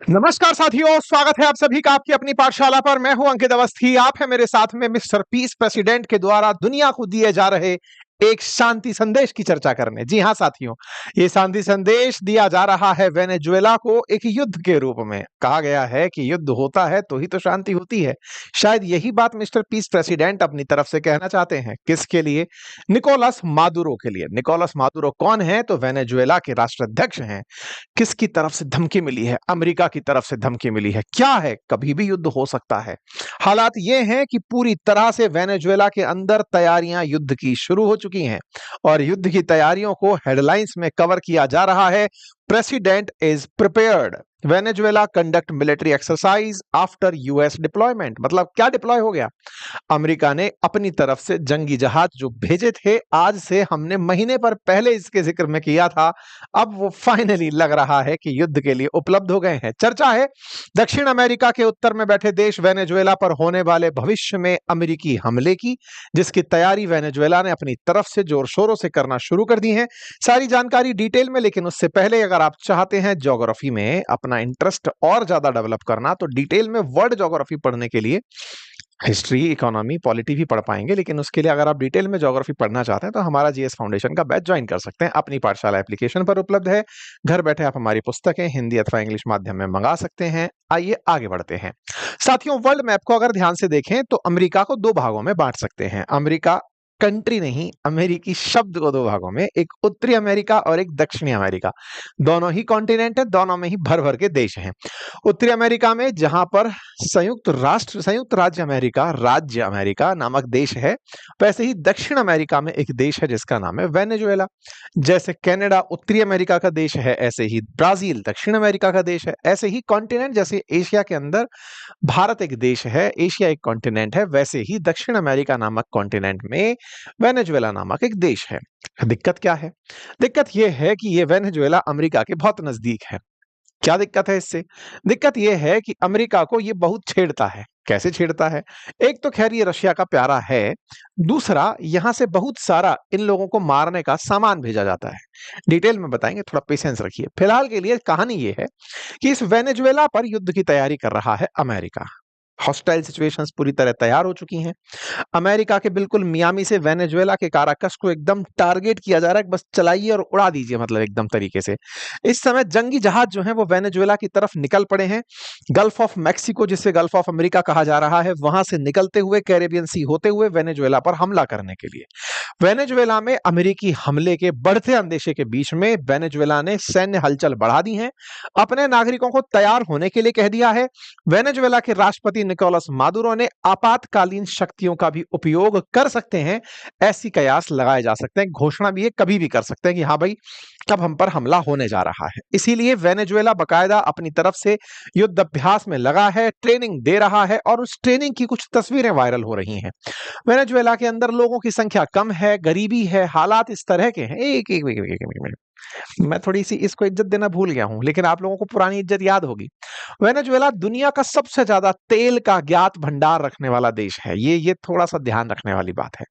नमस्कार साथियों, स्वागत है आप सभी का आपकी अपनी पाठशाला पर। मैं हूं अंकित अवस्थी। आप है मेरे साथ में मिस्टर पीस प्रेसिडेंट के द्वारा दुनिया को दिए जा रहे एक शांति संदेश की चर्चा करने। जी हां साथियों, ये शांति संदेश दिया जा रहा है वेनेजुएला को एक युद्ध के रूप में। कहा गया है कि युद्ध होता है तो ही तो शांति होती है। शायद यही बात मिस्टर पीस प्रेसिडेंट अपनी तरफ से कहना चाहते हैं। किसके लिए? निकोलस मादुरो के लिए। निकोलस मादुरो कौन है? तो वेनेजुएला के राष्ट्राध्यक्ष हैं। किसकी तरफ से धमकी मिली है? अमेरिका की तरफ से धमकी मिली है। क्या है? कभी भी युद्ध हो सकता है। हालात ये हैं कि पूरी तरह से वेनेजुएला के अंदर तैयारियां युद्ध की शुरू हो चुकी हैं और युद्ध की तैयारियों को हेडलाइंस में कवर किया जा रहा है। President is prepared, Venezuela conduct military exercise after US deployment. मतलब क्या डिप्लॉय हो गया? अमेरिका ने अपनी तरफ से जंगी जहाज जो भेजे थे, आज से हमने महीने पर पहले इसके जिक्र में किया था, अब वो फाइनली लग रहा है कि युद्ध के लिए उपलब्ध हो गए हैं। चर्चा है दक्षिण अमेरिका के उत्तर में बैठे देश वेनेजुएला पर होने वाले भविष्य में अमेरिकी हमले की, जिसकी तैयारी वेनेजुएला ने अपनी तरफ से जोर शोरों से करना शुरू कर दी है। सारी जानकारी डिटेल में, लेकिन उससे पहले अगर आप चाहते हैं ज्योग्राफी में अपना इंटरेस्ट और ज्यादा डेवलप करना, तो डिटेल में वर्ल्ड ज्योग्राफी पढ़ने के लिए हिस्ट्री, इकोनॉमी, पॉलिटी भी पढ़ पाएंगे। लेकिन उसके लिए अगर आप डिटेल में ज्योग्राफी पढ़ना चाहते हैं तो हमारा जीएस फाउंडेशन का बैच ज्वाइन कर सकते हैं। अपनी पाठशाला एप्लीकेशन पर उपलब्ध है। घर बैठे आप हमारी पुस्तकें हिंदी अथवा इंग्लिश माध्यम में मंगा सकते हैं। आइए आगे बढ़ते हैं साथियों। वर्ल्ड मैप को अगर ध्यान से देखें तो अमेरिका को दो भागों में बांट सकते हैं। अमेरिका कंट्री नहीं, अमेरिकी शब्द को दो भागों में, एक उत्तरी अमेरिका और एक दक्षिणी अमेरिका। दोनों ही कॉन्टिनेंट है, दोनों में ही भर भर के देश हैं। उत्तरी अमेरिका में जहां पर संयुक्त राज्य अमेरिका, राज्य अमेरिका नामक देश है, वैसे ही दक्षिण अमेरिका में एक देश है जिसका नाम है वेनेजुएला। जैसे कनाडा उत्तरी अमेरिका का देश है, ऐसे ही ब्राजील दक्षिण अमेरिका का देश है। ऐसे ही कॉन्टिनेंट, जैसे एशिया के अंदर भारत एक देश है, एशिया एक कॉन्टिनेंट है, वैसे ही दक्षिण अमेरिका नामक कॉन्टिनेंट में वेनेजुएला नामक एक देश है। दिक्कत क्या है? दिक्कत यह है कि यह वेनेजुएला अमेरिका के बहुत नजदीक है। क्या दिक्कत है इससे? दिक्कत यह है कि अमेरिका को ये बहुत छेड़ता है। कैसे छेड़ता है? एक तो खैर ये रशिया का प्यारा है, दूसरा यहां से बहुत सारा इन लोगों को मारने का सामान भेजा जाता है। डिटेल में बताएंगे, थोड़ा पेशेंस रखिए। फिलहाल के लिए कहानी ये है कि इस वेनेजुएला पर युद्ध की तैयारी कर रहा है अमेरिका। हॉस्टाइल सिचुएशंस पूरी तरह तैयार हो चुकी हैं। अमेरिका के बिल्कुल मियामी से वेनेजुएला के काराकस को एकदम टारगेट किया जा रहा है। बस चलाइए और उड़ा दीजिए, मतलब एकदम तरीके से। इस समय जंगी जहाज जो हैं वो वेनेजुएला की तरफ निकल पड़े हैं। गल्फ ऑफ मैक्सिको, जिसे गल्फ ऑफ अमेरिका कहा जा रहा है, वहां से निकलते हुए कैरेबियन सी होते हुए वेनेजुएला पर हमला करने के लिए। वेनेजुएला में अमेरिकी हमले के बढ़ते अंदेशे के बीच में वेनेजुएला ने सैन्य हलचल बढ़ा दी है, अपने नागरिकों को तैयार होने के लिए कह दिया है। वेनेजुएला के राष्ट्रपति निकोलस मादुरो ने आपातकालीन शक्तियों का भी उपयोग कर सकते हैं, ऐसी कयास लगाए जा सकते हैं। घोषणा भी है, कभी भी कर सकते हैं कि हाँ भाई कब हम पर हमला होने जा रहा है। इसीलिए वेनेजुएला बकायदा अपनी तरफ से युद्ध अभ्यास में लगा है, ट्रेनिंग दे रहा है और उस ट्रेनिंग की कुछ तस्वीरें वायरल हो रही हैं। वेनेजुएला के अंदर लोगों की संख्या कम है, गरीबी है, हालात इस तरह के हैं। एक मिनट, मैं थोड़ी सी इसको इज्जत देना भूल गया हूं, लेकिन आप लोगों को पुरानी इज्जत याद होगी। वेनेजुएला दुनिया का सबसे ज्यादा तेल का ज्ञात भंडार रखने वाला देश है। ये थोड़ा सा ध्यान रखने वाली बात है।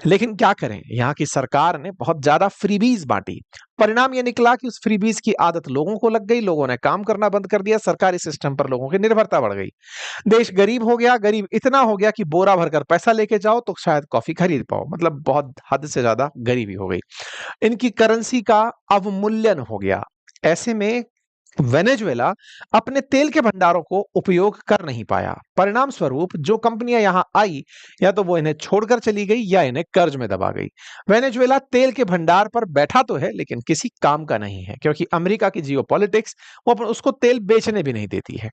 लेकिन क्या करें, यहाँ की सरकार ने बहुत ज्यादा फ्रीबीज बांटी। परिणाम यह निकला कि उस फ्रीबीज की आदत लोगों को लग गई, लोगों ने काम करना बंद कर दिया, सरकारी सिस्टम पर लोगों की निर्भरता बढ़ गई। देश गरीब हो गया, गरीब इतना हो गया कि बोरा भरकर पैसा लेके जाओ तो शायद कॉफी खरीद पाओ। मतलब बहुत हद से ज्यादा गरीबी हो गई। इनकी करेंसी का अवमूल्यन हो गया। ऐसे में वेनेजुएला अपने तेल के भंडारों को उपयोग कर नहीं पाया। परिणाम स्वरूप जो कंपनियां यहां आई, या तो वो इन्हें छोड़कर चली गई या इन्हें कर्ज में दबा गई। वेनेजुएला तेल के भंडार पर बैठा तो है, लेकिन किसी काम का नहीं है, क्योंकि अमेरिका की जियोपॉलिटिक्स वो उसको तेल बेचने भी नहीं देती है।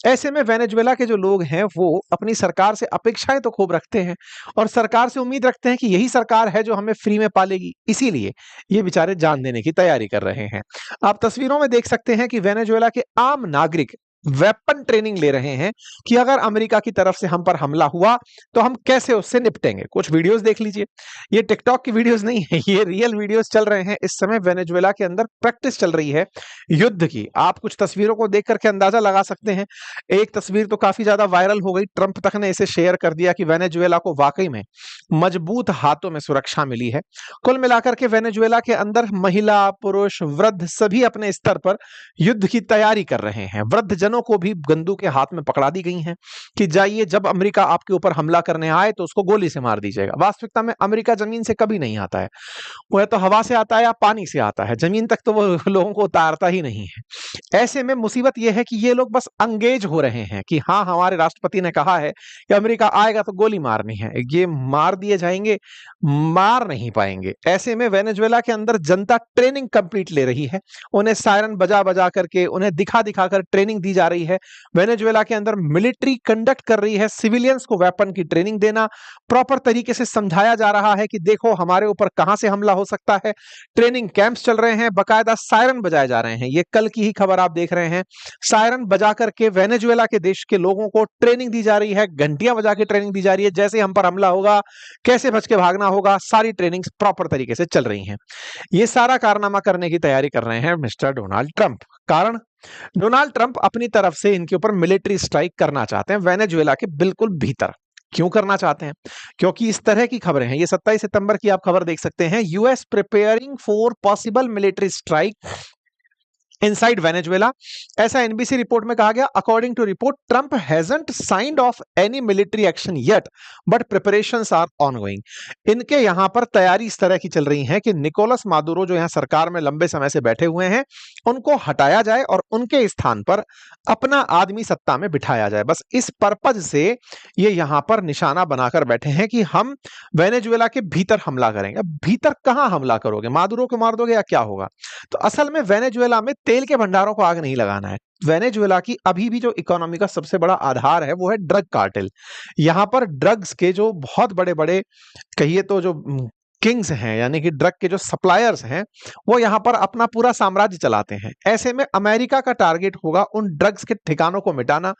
ऐसे में वेनेजुएला के जो लोग हैं वो अपनी सरकार से अपेक्षाएं तो खूब रखते हैं और सरकार से उम्मीद रखते हैं कि यही सरकार है जो हमें फ्री में पालेगी। इसीलिए ये बेचारे जान देने की तैयारी कर रहे हैं। आप तस्वीरों में देख सकते हैं कि वेनेजुएला के आम नागरिक वेपन ट्रेनिंग ले रहे हैं कि अगर अमेरिका की तरफ से हम पर हमला हुआ तो हम कैसे उससे निपटेंगे। कुछ वीडियोस देख लीजिए, ये टिकटॉक की वीडियोस नहीं है, ये रियल वीडियोस चल रहे हैं। इस समय वेनेजुएला के अंदर प्रैक्टिस चल रही है युद्ध की। आप कुछ तस्वीरों को देख करके अंदाजा लगा सकते हैं। एक तस्वीर तो काफी ज्यादा वायरल हो गई, ट्रंप तक ने इसे शेयर कर दिया कि वेनेजुएला को वाकई में मजबूत हाथों में सुरक्षा मिली है। कुल मिलाकर के वेनेजुएला के अंदर महिला, पुरुष, वृद्ध सभी अपने स्तर पर युद्ध की तैयारी कर रहे हैं। वृद्ध सिविलियनों को भी बंदूक के हाथ में पकड़ा दी गई हैं कि जाइए, जब अमेरिका आपके ऊपर हमला करने आए तो उसको गोली से मार दीजिएगा। वास्तविकता में अमेरिका जमीन से कभी नहीं आता है, वो या तो हवा से आता है या पानी से आता है, जमीन तक तो वो लोगों को उतारता ही नहीं है। ऐसे में मुसीबत यह है कि ये लोग बस अंगेज हो रहे हैं कि हाँ, हमारे राष्ट्रपति ने कहा है कि अमेरिका आएगा तो गोली मारनी है, ये मार दिए जाएंगे, मार नहीं पाएंगे। ऐसे में वेनेजुएला के अंदर जनता ट्रेनिंग कंप्लीट ले रही है, उन्हें सायरन बजा बजा करके, उन्हें दिखा दिखा कर ट्रेनिंग दी जा रही है। वेनेजुएला के अंदर मिलिट्री कंडक्ट कर रही है, सिविलियंस को वेपन की ट्रेनिंग देना, प्रॉपर तरीके से समझाया जा रहा है कि देखो हमारे ऊपर कहां से हमला हो सकता है। ट्रेनिंग कैंप्स चल रहे हैं, बकायदा सायरन बजाए जा रहे हैं। ये कल की ही खबर आप देख रहे हैं, सायरन बजा करके वेनेजुएला के देश के लोगों को ट्रेनिंग दी जा रही है, घंटियां बजा के ट्रेनिंग दी जा रही है, जैसे हम पर हमला होगा कैसे बच के भागना होगा, सारी ट्रेनिंग्स प्रॉपर तरीके से चल रही हैं। ये सारा कारनामा करने की तैयारी कर रहे हैं मिस्टर डोनाल्ड ट्रंप। कारण, डोनाल्ड ट्रंप अपनी तरफ से इनके ऊपर मिलिट्री स्ट्राइक करना चाहते हैं वेनेजुएला के बिल्कुल भीतर। क्यों करना चाहते हैं? क्योंकि इस तरह की खबरें हैं, ये 27 सितंबर की आप खबर देख सकते हैं, US preparing for possible military strike inside Venezuela. ऐसा एनबीसी रिपोर्ट में कहा गया। According to report, Trump hasn't signed off any military action yet but preparations are ongoing. इनके यहां पर तैयारी इस तरह की चल रही है कि निकोलस मादुरो जो यहां सरकार में लंबे समय से बैठे हुए हैं, उनको हटाया जाए और उनके स्थान पर अपना आदमी सत्ता में बिठाया जाए। बस इस पर्पज से ये यहां पर निशाना बनाकर बैठे हैं कि हम वेनेजुएला के भीतर हमला करेंगे। भीतर कहां हमला करोगे? मादुरो को मार दोगे या क्या होगा? तो असल में वेनेजुएला में तेल के भंडारों को आग नहीं लगाना है। वेनेजुएला की अभी भी जो इकोनॉमी का सबसे बड़ा आधार है वो है ड्रग कार्टेल। यहां पर ड्रग्स के जो बहुत बड़े बड़े कहिए तो जो किंग्स हैं, यानी कि ड्रग के जो सप्लायर्स हैं, वो यहां पर अपना पूरा साम्राज्य चलाते हैं। ऐसे में अमेरिका का टारगेट होगा उन ड्रग्स के ठिकानों को मिटाना,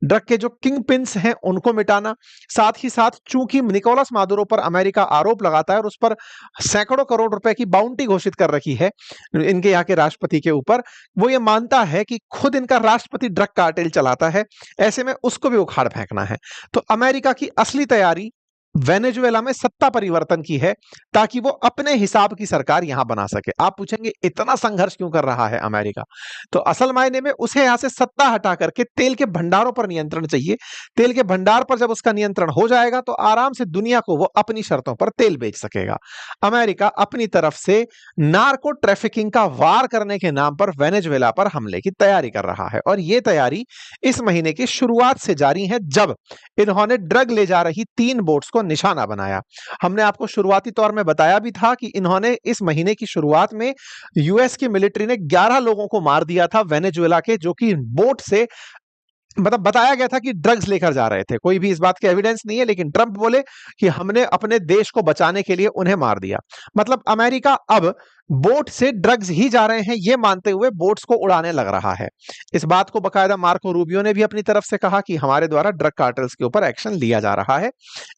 ड्रग के जो किंग पिन्स हैं उनको मिटाना। साथ ही साथ चूंकि निकोलस मादुरो पर अमेरिका आरोप लगाता है और उस पर सैकड़ों करोड़ रुपए की बाउंटी घोषित कर रखी है इनके यहाँ के राष्ट्रपति के ऊपर, वो ये मानता है कि खुद इनका राष्ट्रपति ड्रग कार्टेल चलाता है। ऐसे में उसको भी उखाड़ फेंकना है। तो अमेरिका की असली तैयारी वेनेजुएला में सत्ता परिवर्तन की है, ताकि वो अपने हिसाब की सरकार यहां बना सके। आप पूछेंगे इतना संघर्ष क्यों कर रहा है अमेरिका? तो असल मायने में उसे यहां से सत्ता हटा करके तेल के भंडारों पर नियंत्रण चाहिए। तेल के भंडार पर जब उसका नियंत्रण हो जाएगा तो आराम से दुनिया को वो अपनी शर्तों पर तेल बेच सकेगा। अमेरिका अपनी तरफ से नार्को ट्रैफिकिंग का वार करने के नाम पर वेनेजुएला पर हमले की तैयारी कर रहा है, और ये तैयारी इस महीने की शुरुआत से जारी है, जब इन्होंने ड्रग ले जा रही 3 बोट्स को निशाना बनाया। हमने आपको शुरुआती तौर में बताया भी था कि इन्होंने इस महीने की शुरुआत में यूएस की मिलिट्री ने 11 लोगों को मार दिया था वेनेजुएला के, जो कि बोट से मतलब बताया गया था कि ड्रग्स लेकर जा रहे थे। कोई भी इस बात के एविडेंस नहीं है, लेकिन ट्रंप बोले कि हमने अपने देश को बचाने के लिए उन्हें मार दिया। मतलब अमेरिका अब बोट से ड्रग्स ही जा रहे हैं ये मानते हुए बोट्स को उड़ाने लग रहा है। इस बात को बकायदा मार्को रूबियो ने भी अपनी तरफ से कहा कि हमारे द्वारा ड्रग कार्टेल्स के ऊपर एक्शन लिया जा रहा है।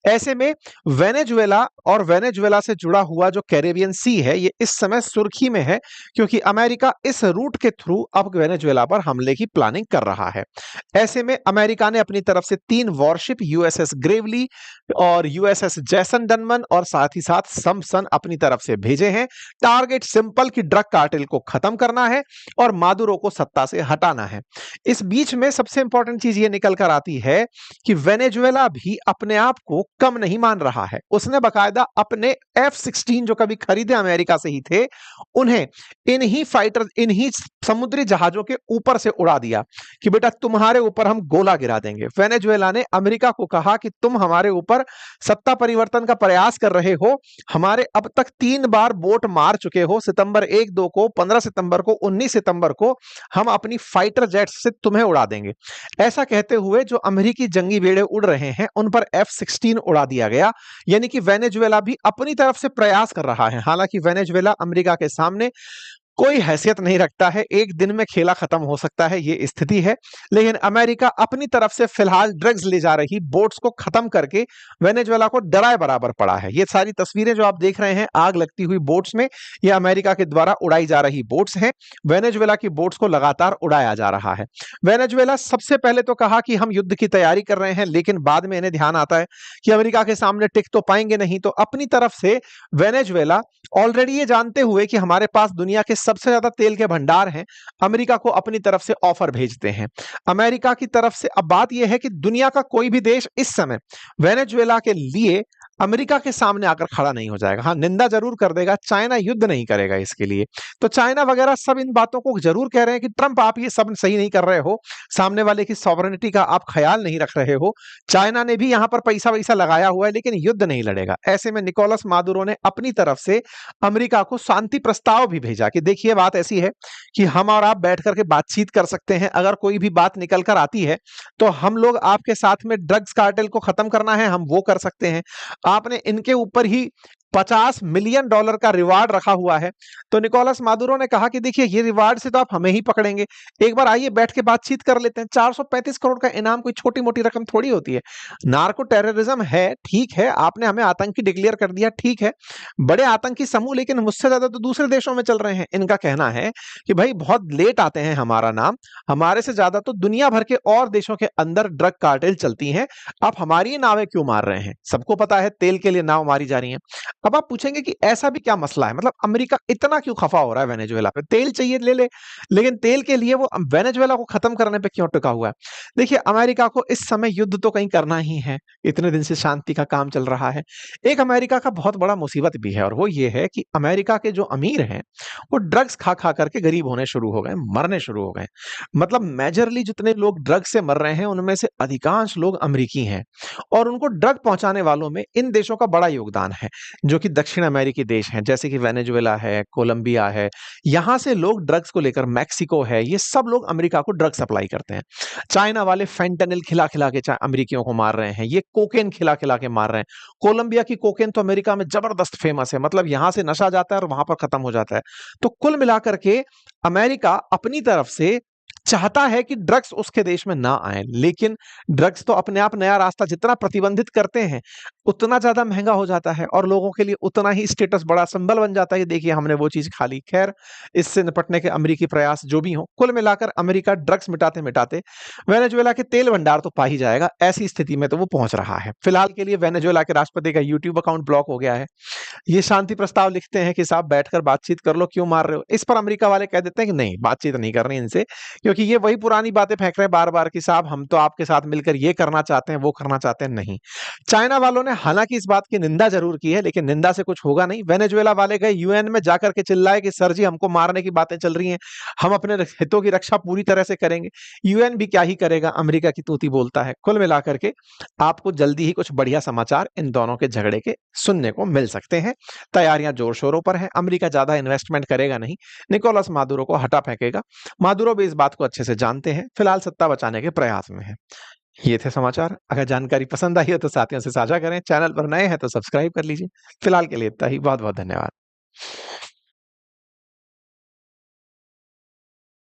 ऐसे में वेनेजुएला और वेनेजुएला से जुड़ा हुआ जो कैरेबियन सी है, ये इस समय सुर्खी में है, क्योंकि अमेरिका इस रूट के थ्रू अब वेनेजुएला पर हमले की प्लानिंग कर रहा है। ऐसे में अमेरिका ने अपनी तरफ से 3 वॉरशिप यूएसएस ग्रेवली और यूएसएस जैसन डनमन और साथ ही साथ समसन अपनी तरफ से भेजे हैं। टारगेट सिंपल की ड्रग कार्टेल को खत्म करना है और मादुरो को सत्ता से हटाना है। इस बीच में सबसे इंपॉर्टेंट चीज ये निकल कर आती है कि वेनेजुएला भी अपने आप को कम नहीं मान रहा है। उसने बकायदा अपने F-16 जो कभी खरीदे अमेरिका से ही थे, उन्हें इन्हीं फाइटर, इन्हीं समुद्री जहाजों के ऊपर से उड़ा दिया कि बेटा तुम्हारे ऊपर हम गोला गिरा देंगे। वेनेजुएला ने अमेरिका को कहा कि तुम हमारे ऊपर सत्ता परिवर्तन का प्रयास कर रहे हो, हमारे अब तक 3 बार बोट मार चुके हो, सितंबर 1, 2 को, 15 सितंबर को, 19 सितंबर को हम अपनी फाइटर जेट्स से तुम्हें उड़ा देंगे। ऐसा कहते हुए जो अमेरिकी जंगी बेड़े उड़ रहे हैं उन पर F-16 उड़ा दिया गया। यानी कि वेनेजुएला भी अपनी तरफ से प्रयास कर रहा है। हालांकि वेनेजुएला अमेरिका के सामने कोई हैसियत नहीं रखता है, एक दिन में खेला खत्म हो सकता है, ये स्थिति है। लेकिन अमेरिका अपनी तरफ से फिलहाल ड्रग्स ले जा रही बोट्स को खत्म करके वेनेजुएला को डराए बराबर पड़ा है। ये सारी तस्वीरें जो आप देख रहे हैं आग लगती हुई बोट्स में, ये अमेरिका के द्वारा उड़ाई जा रही बोट्स हैं। वेनेजुएला की बोट्स को लगातार उड़ाया जा रहा है। वेनेजुएला सबसे पहले तो कहा कि हम युद्ध की तैयारी कर रहे हैं, लेकिन बाद में इन्हें ध्यान आता है कि अमेरिका के सामने टिक तो पाएंगे नहीं, तो अपनी तरफ से वेनेजुएला ऑलरेडी ये जानते हुए कि हमारे पास दुनिया के सबसे ज्यादा तेल के भंडार हैं, अमेरिका को अपनी तरफ से ऑफर भेजते हैं। अमेरिका की तरफ से अब बात यह है कि दुनिया का कोई भी देश इस समय वेनेजुएला के लिए अमेरिका के सामने आकर खड़ा नहीं हो जाएगा। हाँ, निंदा जरूर कर देगा, चाइना युद्ध नहीं करेगा इसके लिए। तो चाइना वगैरह सब इन बातों को जरूर कह रहे हैं कि ट्रंप आप ये सब सही नहीं कर रहे हो, सामने वाले की सॉवरेनिटी का आप ख्याल नहीं रख रहे हो। चाइना ने भी यहां पर पैसा वैसा लगाया हुआ है, लेकिन युद्ध नहीं लड़ेगा। ऐसे में निकोलस मादुरो ने अपनी तरफ से अमेरिका को शांति प्रस्ताव भी भेजा कि देखिए बात ऐसी है कि हम और आप बैठ करके बातचीत कर सकते हैं, अगर कोई भी बात निकल कर आती है तो हम लोग आपके साथ में ड्रग्स कार्टेल को खत्म करना है, हम वो कर सकते हैं। आपने इनके ऊपर ही $50 मिलियन का रिवार्ड रखा हुआ है। तो निकोलस मादुरो ने कहा कि देखिए ये रिवार्ड से तो आप हमें ही पकड़ेंगे, एक बार आइए बैठ के बातचीत कर लेते हैं। 435 करोड़ का इनाम कोई छोटी मोटी रकम थोड़ी होती है। नार्को टेररिज्म है, ठीक है, आपने हमें आतंकी डिक्लेयर कर दिया, ठीक है, बड़े आतंकी समूह, लेकिन मुझसे ज्यादा तो दूसरे देशों में चल रहे हैं। इनका कहना है कि भाई बहुत लेट आते हैं हमारा नाम, हमारे से ज्यादा तो दुनिया भर के और देशों के अंदर ड्रग कार्टेल चलती हैं, आप हमारी नावें क्यों मार रहे हैं? सबको पता है तेल के लिए नाव मारी जा रही है। अब आप पूछेंगे कि ऐसा भी क्या मसला है, मतलब अमेरिका इतना क्यों खफा हो रहा है वेनेजुएला पे? तेल चाहिए ले ले, लेकिन तेल के लिए वो वेनेजुएला को खत्म करने पे क्यों टिका हुआ है? देखिए अमेरिका को इस समय युद्ध तो कहीं करना ही है, इतने दिन से शांति का काम चल रहा है। एक अमेरिका का बहुत बड़ा मुसीबत भी है, और वो ये है कि अमेरिका के जो अमीर हैं वो ड्रग्स खा खा करके गरीब होने शुरू हो गए, मरने शुरू हो गए। मतलब मेजरली जितने लोग ड्रग से मर रहे हैं उनमें से अधिकांश लोग अमेरिकी हैं, और उनको ड्रग पहुंचाने वालों में इन देशों का बड़ा योगदान है जो कि दक्षिण अमेरिकी देश हैं, जैसे कि वेनेजुएला है, कोलंबिया है। यहां से लोग ड्रग्स को लेकर, मैक्सिको है, ये सब लोग अमेरिका को ड्रग सप्लाई करते हैं। चाइना वाले फेंटेनिल खिला खिला के अमेरिकियों को मार रहे हैं, ये कोकेन खिला खिला के मार रहे हैं। कोलंबिया की कोकेन तो अमेरिका में जबरदस्त फेमस है, मतलब यहां से नशा जाता है और वहां पर खत्म हो जाता है। तो कुल मिलाकर के अमेरिका अपनी तरफ से चाहता है कि ड्रग्स उसके देश में ना आए, लेकिन ड्रग्स तो अपने आप नया रास्ता जितना प्रतिबंधित करते हैं उतना ज्यादा महंगा हो जाता है, और लोगों के लिए उतना ही स्टेटस बड़ा सिंबल बन जाता है, देखिए हमने वो चीज खा ली। खैर, इससे निपटने के अमेरिकी प्रयास जो भी हो, कुल मिलाकर अमेरिका ड्रग्स मिटाते मिटाते वेनेजुएला के तेल भंडार तो पा ही जाएगा। ऐसी स्थिति में तो वो पहुंच रहा है। फिलहाल के लिए वेनेजुएला के राष्ट्रपति का यूट्यूब अकाउंट ब्लॉक हो गया है। ये शांति प्रस्ताव लिखते हैं कि साहब बैठकर बातचीत कर लो, क्यों मार रहे हो? इस पर अमेरिका वाले कह देते हैं कि नहीं, बातचीत नहीं करनी इनसे, क्योंकि ये वही पुरानी बातें फेंक रहे हैं बार बार कि साहब हम तो आपके साथ मिलकर ये करना चाहते हैं, वो करना चाहते हैं। नहीं, चाइना वालों ने हालांकि इस बात की निंदा जरूर की है, लेकिन निंदा से कुछ होगा नहीं। वेनेजुएला वाले गए यूएन में जाकर के चिल्लाए कि सर जी हमको मारने की बातें चल रही हैं, हम अपने हितों की रक्षा पूरी तरह से करेंगे। यूएन भी क्या ही करेगा, अमेरिका की तूती बोलता है। कुल मिलाकर के आपको जल्दी ही कुछ बढ़िया समाचार इन दोनों के झगड़े के सुनने को मिल सकते हैं। तैयारियां जोर शोरों पर हैं, अमेरिका ज्यादा इन्वेस्टमेंट करेगा नहीं, निकोलस मादुरो को हटा फेंकेगा। मादुरो भी इस बात को अच्छे से जानते हैं, फिलहाल सत्ता बचाने के प्रयास में है। ये थे समाचार। अगर जानकारी पसंद आई हो तो साथियों से साझा करें, चैनल पर नए हैं तो सब्सक्राइब कर लीजिए। फिलहाल के लिए इतना ही, बहुत बहुत धन्यवाद।